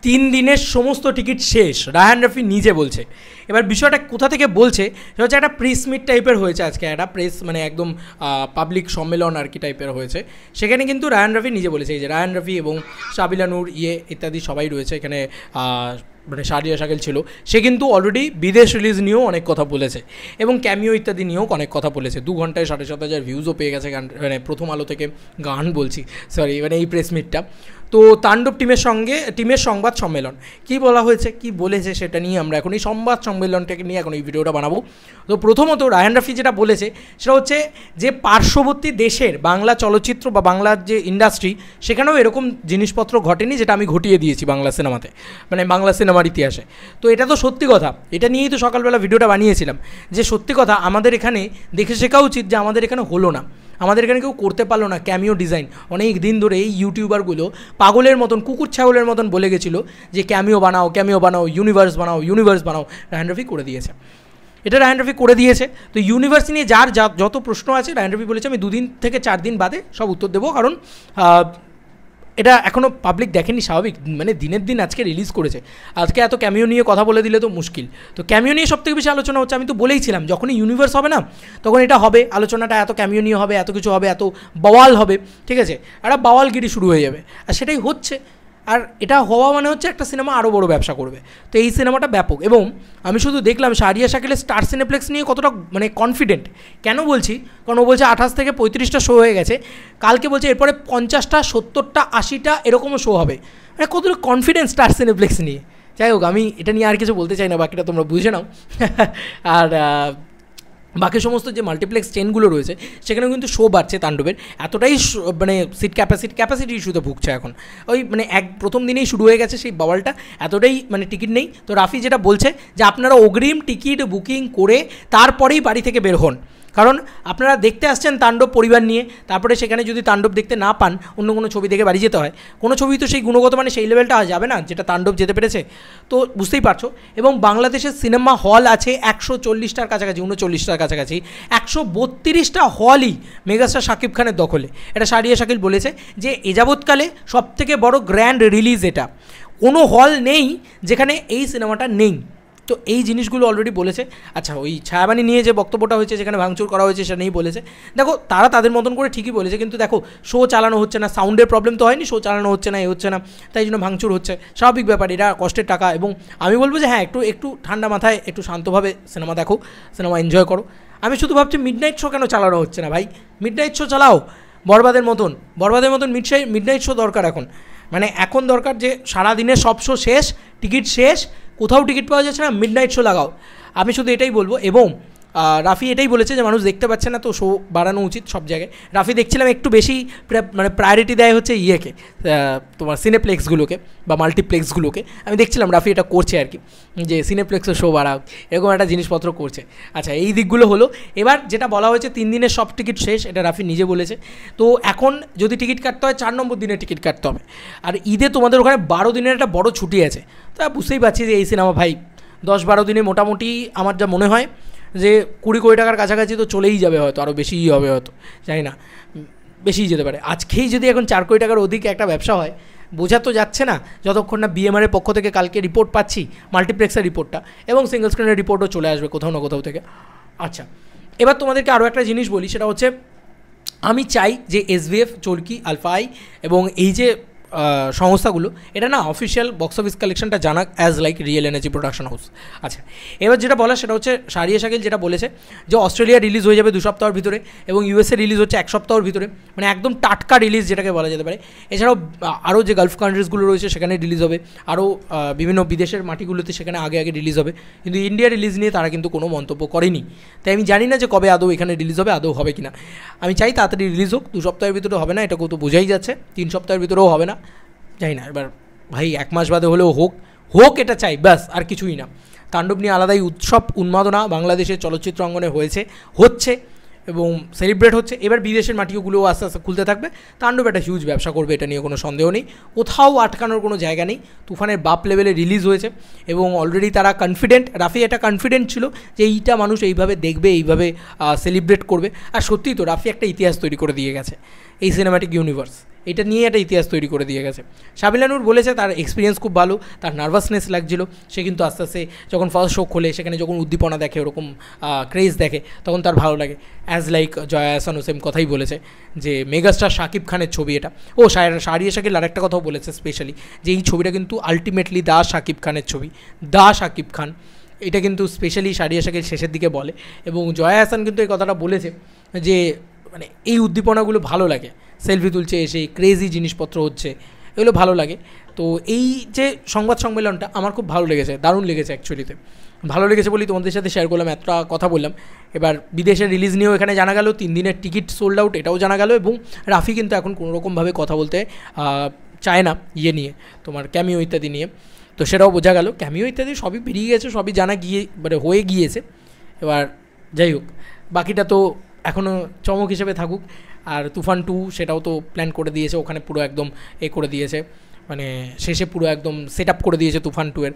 3 দিনের সমস্ত টিকিট শেষ, রায়হান রাফি নিজে বলছে। এবার বিষয়টা কোথা থেকে বলছে সেটা হচ্ছে একটা প্রেস মিট টাইপের হয়েছে আজকে, একটা প্রেস মানে একদম পাবলিক সম্মেলন আর কি টাইপের হয়েছে। সেখানে কিন্তু রায়হান রাফি নিজে বলেছে, এই যে রায়হান রাফি এবং সাবিলা নূর ইত্যাদি সবাই রয়েছে এখানে, মানে সারিয়া শাকিল ছিল, সে কিন্তু অলরেডি বিদেশ রিলিজ নিয়েও অনেক কথা বলেছে এবং ক্যামিও ইত্যাদি নিয়েও অনেক কথা বলেছে। 2 ঘন্টায় 7,500 ভিউজও পেয়ে গেছে গান, মানে প্রথম আলো থেকে গান বলছি, সরি মানে এই প্রেস মিটটা। তো তাণ্ডব টিমের সংবাদ সম্মেলন কী বলা হয়েছে, কী বলেছে সেটা নিয়ে আমরা এখন এই সংবাদ সম্মেলনটাকে নিয়ে এখন এই ভিডিওটা বানাবো। তো প্রথমত রায়হান রাফি যেটা বলেছে সেটা হচ্ছে যে পার্শ্ববর্তী দেশের বাংলা চলচ্চিত্র বা বাংলার যে ইন্ডাস্ট্রি সেখানেও এরকম জিনিসপত্র ঘটেনি যেটা আমি ঘটিয়ে দিয়েছি বাংলা সিনেমাতে, মানে বাংলা সিনেমার ইতিহাসে। তো এটা তো সত্যি কথা, এটা নিয়েই তো সকালবেলা ভিডিওটা বানিয়েছিলাম যে সত্যি কথা আমাদের এখানে দেখে শেখা উচিত যে আমাদের এখানে হলো না, আমাদের এখানে কেউ করতে পারলো না ক্যামিও ডিজাইন। অনেক দিন ধরে এই ইউটিউবারগুলো পাগলের মতন কুকুর ছাগলের মতন বলে গেছিলো যে ক্যামিও বানাও, ইউনিভার্স বানাও। রায়হান রাফি করে দিয়েছে, এটা রায়হান রাফি করে দিয়েছে। তো ইউনিভার্স নিয়ে যার যত প্রশ্ন আছে রায়হান রাফি বলেছে আমি 2 দিন থেকে 4 দিন বাদে সব উত্তর দেবো, কারণ এটা এখনও পাবলিক দেখেনি, স্বাভাবিক, মানে দিনের দিন আজকে রিলিজ করেছে, আজকে এত ক্যামিও নিয়ে কথা বলে দিলে তো মুশকিল। তো ক্যামিও নিয়ে সবথেকে বেশি আলোচনা হচ্ছে, আমি তো বলেইছিলাম যখনই ইউনিভার্স হবে না তখন এটা হবে, আলোচনাটা এত ক্যামিও নিয়ে হবে, এত কিছু হবে, এত বাওয়াল হবে, ঠিক আছে, একটা বাওয়ালগিরি শুরু হয়ে যাবে, আর সেটাই হচ্ছে। আর এটা হওয়া মানে হচ্ছে একটা সিনেমা আরও বড় ব্যবসা করবে। তো এই সিনেমাটা ব্যাপক, এবং আমি শুধু দেখলাম সারিয়া শাকিলের স্টার সিনেপ্লেক্স নিয়ে কতটা মানে কনফিডেন্ট। কেন বলছি, কারণ ও বলছে 28 থেকে 35টা শো হয়ে গেছে, কালকে বলছে এরপরে 50টা 70টা 80টা এরকমও শো হবে, মানে কতটা কনফিডেন্স স্টার সিনেপ্লেক্স নিয়ে। যাই হোক, আমি এটা নিয়ে আর কিছু বলতে চাই না, বাকিটা তোমরা বুঝে নাও। আর বাকি সমস্ত যে মাল্টিপ্লেক্স চেনগুলো রয়েছে সেখানেও কিন্তু শো বাড়ছে তাণ্ডবের, এতটাই মানে সিট ক্যাপাসিটি ইস্যুতে ভুগছে এখন। ওই মানে প্রথম দিনেই শুরু হয়ে গেছে সেই বাওয়ালটা, এতটাই মানে টিকিট নেই। তো রাফি যেটা বলছে যে আপনারা অগ্রিম টিকিট বুকিং করে তারপরেই বাড়ি থেকে বের হন, কারণ আপনারা দেখতে আসছেন তাণ্ডব পরিবার নিয়ে, তারপরে সেখানে যদি তাণ্ডব দেখতে না পান অন্য কোনো ছবি দেখে বাড়ি যেতে হয়, কোনো ছবি তো সেই গুণগত মানে সেই লেভেলটা যাবে না যেটা তাণ্ডব যেতে পেরেছে, তো বুঝতেই পারছো। এবং বাংলাদেশের সিনেমা হল আছে 140টার কাছাকাছি, 39টার কাছাকাছি, 132টা হলই মেগাস্টার শাকিব খানের দখলে। এটা সারিয়া শাকিল বলেছে যে এ যাবৎকালে সবথেকে বড় গ্র্যান্ড রিলিজ এটা, কোনো হল নেই যেখানে এই সিনেমাটা নেই। তো এই জিনিসগুলো অলরেডি বলেছে। আচ্ছা, ওই ছায়াবানি নিয়ে যে বক্তব্যটা হয়েছে যেখানে ভাঙচুর করা হয়েছে সেটা নিয়েই বলেছে। দেখো তারা তাদের মতন করে ঠিকই বলেছে, কিন্তু দেখো শো চালানো হচ্ছে না, সাউন্ডের প্রবলেম তো হয়নি, শো চালানো হচ্ছে না, হচ্ছে না, তাই জন্য ভাঙচুর হচ্ছে, স্বাভাবিক ব্যাপার, এটা কষ্টের টাকা। এবং আমি বলবো যে হ্যাঁ, একটু ঠান্ডা মাথায় একটু শান্তভাবে সিনেমা দেখো, সিনেমা এনজয় করো। আমি শুধু ভাবছি মিডনাইট শো কেন চালানো হচ্ছে না ভাই, মিডনাইট শো চালাও, বরবাদের মতন মিডনাইট শো দরকার এখন, মানে এখন দরকার যে সারাদিনের সব শো শেষ, টিকিট শেষ, কোথাও টিকিট পাওয়া যাচ্ছে না, মিডনাইট শো লাগাও। আমি শুধু এটাই বলবো। এবং রাফি এটাই বলেছে যে মানুষ দেখতে পাচ্ছে না, তো শো বাড়ানো উচিত সব জায়গায়। রাফি দেখছিলাম একটু বেশি মানে প্রায়োরিটি দেয় হচ্ছে ইয়েকে, তোমার সিনেপ্লেক্সগুলোকে বা মাল্টিপ্লেক্সগুলোকে। আমি দেখছিলাম রাফি এটা করছে আর কি, যে সিনেপ্লেক্সের শো বাড়াও, এরকম একটা জিনিসপত্র করছে। আচ্ছা, এই দিকগুলো হলো। এবার যেটা বলা হয়েছে 3 দিনের সব টিকিট শেষ, এটা রাফি নিজে বলেছে। তো এখন যদি টিকিট কাটতে হয় 4 নম্বর দিনে টিকিট কাটতে হবে। আর ঈদে তোমাদের ওখানে 12 দিনের একটা বড় ছুটি আছে, তা বুঝতেই পারছি যে এই সিনেমা ভাই 10-12 দিনে মোটামুটি আমার যা মনে হয় যে 20 কোটি টাকার কাছাকাছি তো চলেই যাবে, হয়তো আরও বেশিই হবে, হয়তো জানি না, বেশিই যেতে পারে। আজকেই যদি এখন 4 কোটি টাকার অধিক একটা ব্যবসা হয়, বোঝা তো যাচ্ছে না যতক্ষণ না বিএমআরের পক্ষ থেকে কালকে রিপোর্ট পাচ্ছি, মাল্টিপ্লেক্সের রিপোর্টটা, এবং সিঙ্গল স্ক্রিনের রিপোর্টও চলে আসবে কোথাও না কোথাও থেকে। আচ্ছা, এবার তোমাদেরকে আরও একটা জিনিস বলি, সেটা হচ্ছে আমি চাই যে এসভিএফ, চরকি, আলফা আই এবং এই যে সংস্থাগুলো, এটা না অফিসিয়াল বক্স অফিস কালেকশনটা জানাক as like real energy production house. আচ্ছা, এবার যেটা বলা সেটা হচ্ছে সারিয়া শাকিল যেটা বলেছে যে অস্ট্রেলিয়া রিলিজ হয়ে যাবে 2 সপ্তাহের ভিতরে, এবং ইউএসএ রিলিজ হচ্ছে 1 সপ্তাহের ভিতরে, মানে একদম টাটকা রিলিজ যেটাকে বলা যেতে পারে। এছাড়াও আরও যে গালফ কান্ট্রিজগুলো রয়েছে সেখানে রিলিজ হবে, আরও বিভিন্ন বিদেশের মাটিগুলোতে সেখানে আগে রিলিজ হবে, কিন্তু ইন্ডিয়া রিলিজ নিয়ে তারা কিন্তু কোনো মন্তব্য করেনি। তাই আমি জানি না যে কবে আদৌ এখানে রিলিজ হবে, আদৌ হবে কিনা। আমি চাই তাড়াতাড়ি রিলিজ হোক, 2 সপ্তাহের ভিতরে হবে না, এটাকেও তো বোঝাই যাচ্ছে, 3 সপ্তাহের ভিতরেও হবে না, জানি না। এবার ভাই 1 মাস বাদে হলেও হোক এটা চাই, ব্যাস, আর কিছুই না। তাণ্ডব নিয়ে আলাদাই উৎসব উন্মাদনা বাংলাদেশের চলচ্চিত্র অঙ্গনে হচ্ছে এবং সেলিব্রেট হচ্ছে। এবার বিদেশের মাটিগুলোও আস্তে আস্তে খুলতে থাকবে, তাণ্ডব একটা হিউজ ব্যবসা করবে, এটা নিয়ে কোনো সন্দেহ নেই, কোথাও আটকানোর কোনো জায়গা নেই। তুফানের বাপ লেভেলে রিলিজ হয়েছে এবং অলরেডি তারা কনফিডেন্ট, রাফি এটা কনফিডেন্ট ছিল যে এইটা মানুষ এইভাবে দেখবে, এইভাবে সেলিব্রেট করবে। আর সত্যিই তো রাফি একটা ইতিহাস তৈরি করে দিয়ে গেছে, এই সিনেম্যাটিক ইউনিভার্স, এটা নিয়ে একটা ইতিহাস তৈরি করে দিয়ে গেছে। শাবিলা নূর বলেছে তার এক্সপিরিয়েন্স খুব ভালো, তার নার্ভাসনেস লাগছিল, সে কিন্তু আস্তে আস্তে যখন ফার্স্ট শো খোলে সেখানে যখন উদ্দীপনা দেখে, ওরকম ক্রেজ দেখে, তখন তার ভালো লাগে। অ্যাজ লাইক জয়া আহসানও সেম কথাই বলেছে যে মেগাস্টার শাকিব খানের ছবি এটা। ও শাহরিয়া শাকিল আরেকটা কথাও বলেছে স্পেশালি, যে এই ছবিটা কিন্তু আলটিমেটলি দা শাকিব খানের ছবি, দা শাকিব খান, এটা কিন্তু স্পেশালি শাহরিয়া শাকিল শেষের দিকে বলে। এবং জয়া আহসান কিন্তু এই কথাটা বলেছে যে মানে এই উদ্দীপনাগুলো ভালো লাগে, সেলফি তুলছে এসে, ক্রেজি জিনিসপত্র হচ্ছে, এগুলো ভালো লাগে। তো এই যে সংবাদ সম্মেলনটা আমার খুব ভালো লেগেছে, দারুণ লেগেছে অ্যাকচুয়ালিতে, ভালো লেগেছে বলেই তোমাদের সাথে শেয়ার করলাম, এতটা কথা বললাম। এবার বিদেশের রিলিজ নিয়েও এখানে জানা গেল, 3 দিনের টিকিট সোল্ড আউট এটাও জানা গেল। এবং রাফি কিন্তু এখন কোনোরকমভাবে কথা বলতে চায় না ইয়ে নিয়ে, তোমার ক্যামিও ইত্যাদি নিয়ে, তো সেটাও বোঝা গেল। ক্যামিও ইত্যাদি সবই বেরিয়ে গেছে, সবই জানা গিয়ে মানে হয়ে গিয়েছে। এবার যাই হোক, বাকিটা তো এখনও চমক হিসেবে থাকুক। আর তুফান 2 সেটাও তো প্ল্যান করে দিয়েছে, ওখানে পুরো একদম করে দিয়েছে, মানে শেষে পুরো একদম সেট আপ করে দিয়েছে তুফান 2 এর।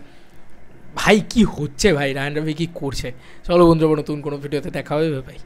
ভাই কি হচ্ছে ভাই, রায়হান রাফি কী করছে। চলো বন্ধুরা, নতুন কোনো ভিডিওতে দেখা হবে ভাই।